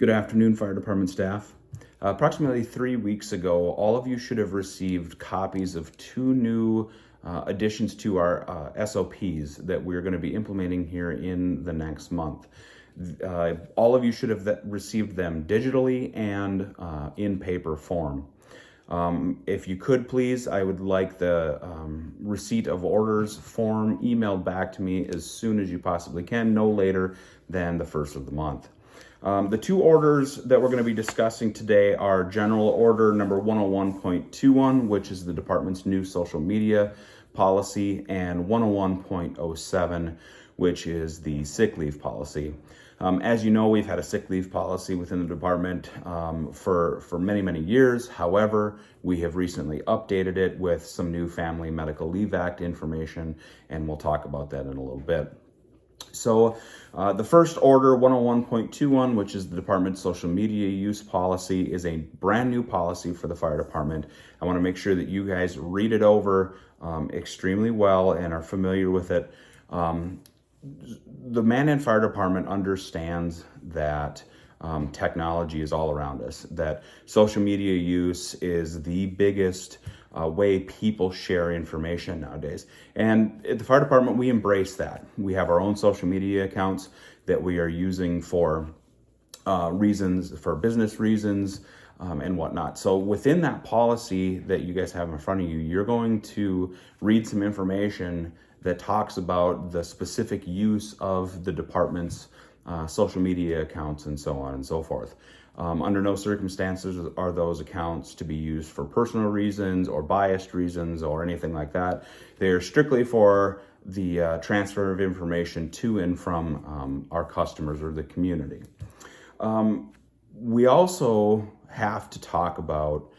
Good afternoon, fire department staff. Approximately 3 weeks ago, all of you should have received copies of two new additions to our SOPs that we're going to be implementing here in the next month. All of you should have received them digitally and in paper form. If you could please, I would like the receipt of orders form emailed back to me as soon as you possibly can, no later than the first of the month. The two orders that we're going to be discussing today are General Order number 101.21, which is the department's new social media policy, and 101.07, which is the sick leave policy. As you know, we've had a sick leave policy within the department for many years. However, we have recently updated it with some new Family Medical Leave Act information, and we'll talk about that in a little bit. So the first order, 101.21, which is the department's social media use policy, is a brand new policy for the fire department. I want to make sure that you guys read it over extremely well and are familiar with it. The Mandan Fire Department understands that technology is all around us, that social media use is the biggest way people share information nowadays. And at the fire department, we embrace that. We have our own social media accounts that we are using for business reasons and whatnot. So within that policy that you guys have in front of you, you're going to read some information that talks about the specific use of the department's social media accounts and so on and so forth. Under no circumstances are those accounts to be used for personal reasons or biased reasons or anything like that. They are strictly for the transfer of information to and from our customers or the community. We also have to talk about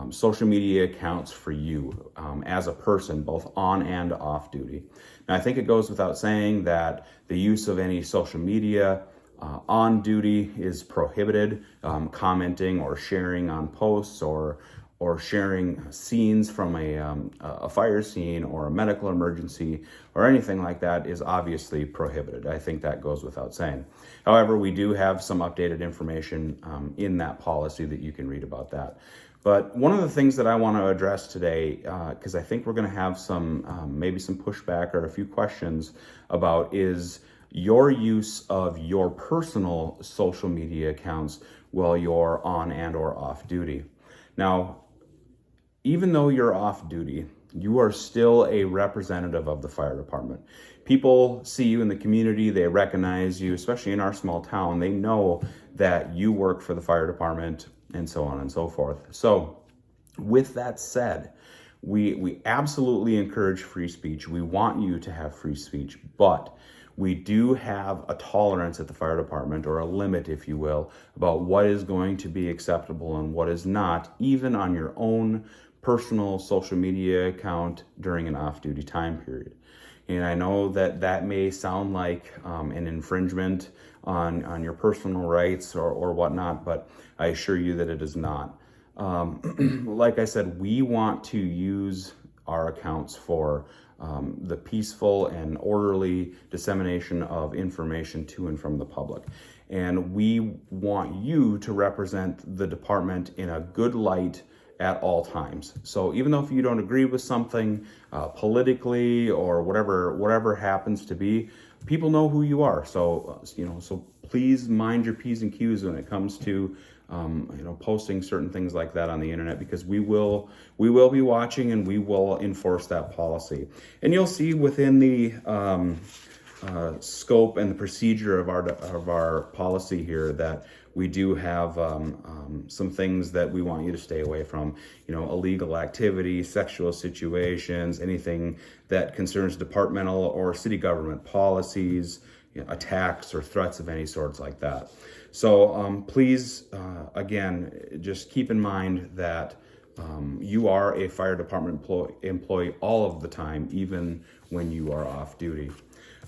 social media accounts for you as a person, both on and off duty. Now, I think it goes without saying that the use of any social media on duty is prohibited. Commenting or sharing on posts or sharing scenes from a fire scene or a medical emergency or anything like that is obviously prohibited. I think that goes without saying. However, we do have some updated information in that policy that you can read about that. But one of the things that I want to address today, because I think we're going to have some maybe some pushback or a few questions about, is your use of your personal social media accounts while you're on and or off duty. Now, even though you're off duty, you are still a representative of the fire department. People see you in the community, they recognize you, especially in our small town. They know that you work for the fire department and so on and so forth. So with that said, we absolutely encourage free speech. We want you to have free speech, but we do have a tolerance at the fire department, or a limit, if you will, about what is going to be acceptable and what is not, even on your own personal social media account during an off-duty time period. And I know that that may sound like an infringement on your personal rights or whatnot, but I assure you that it is not. Like I said, we want to use our accounts for the peaceful and orderly dissemination of information to and from the public. And we want you to represent the department in a good light at all times. So even though if you don't agree with something politically or whatever happens to be, people know who you are. So so please mind your P's and Q's when it comes to posting certain things like that on the internet, because we will be watching and we will enforce that policy. And you'll see within the scope and the procedure of our policy here that we do have some things that we want you to stay away from. Illegal activity, sexual situations, anything that concerns departmental or city government policies, attacks or threats of any sorts like that. So please, again, just keep in mind that you are a fire department employee all of the time, even when you are off duty.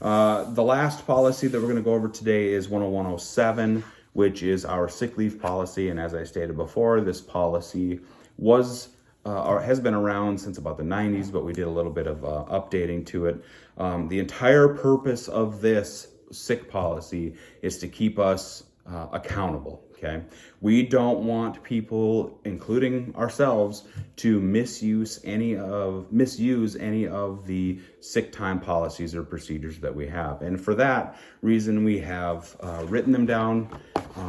The last policy that we're going to go over today is 101.07, which is our sick leave policy. And as I stated before, this policy was or has been around since about the 90s, but we did a little bit of updating to it. The entire purpose of this sick policy is to keep us accountable. Okay, we don't want people, including ourselves, to misuse any of the sick time policies or procedures that we have. And for that reason, we have written them down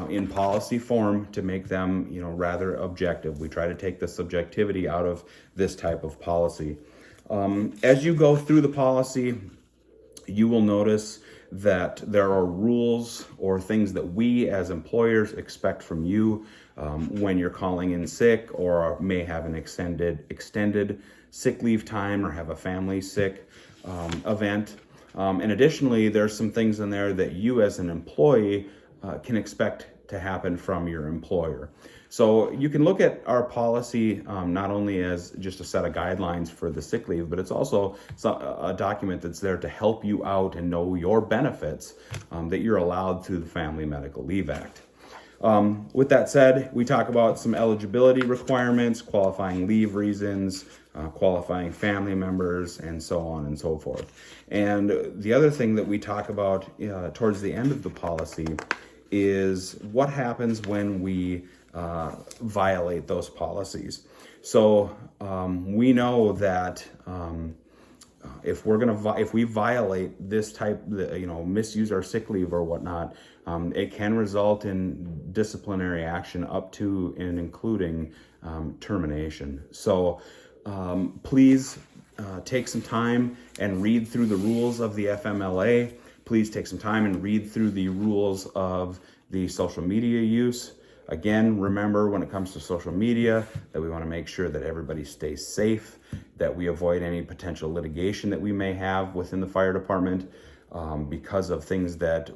in policy form to make them, rather objective. We try to take the subjectivity out of this type of policy. As you go through the policy, you will notice that there are rules or things that we as employers expect from you when you're calling in sick or may have an extended sick leave time or have a family sick event. And additionally, there's some things in there that you as an employee can expect to happen from your employer. So you can look at our policy not only as just a set of guidelines for the sick leave, but it's also a document that's there to help you out and know your benefits that you're allowed through the Family Medical Leave Act. With that said, we talk about some eligibility requirements, qualifying leave reasons, qualifying family members, and so on and so forth. And the other thing that we talk about towards the end of the policy is what happens when we violate those policies. So we know that if we violate this type, misuse our sick leave or whatnot, it can result in disciplinary action up to and including termination. So please take some time and read through the rules of the FMLA. Please take some time and read through the rules of the social media use. Again, remember when it comes to social media that we want to make sure that everybody stays safe, that we avoid any potential litigation that we may have within the fire department because of things that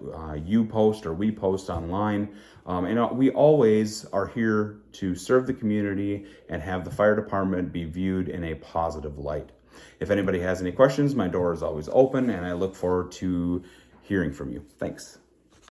you post or we post online. And we always are here to serve the community and have the fire department be viewed in a positive light. If anybody has any questions, my door is always open and I look forward to hearing from you. Thanks.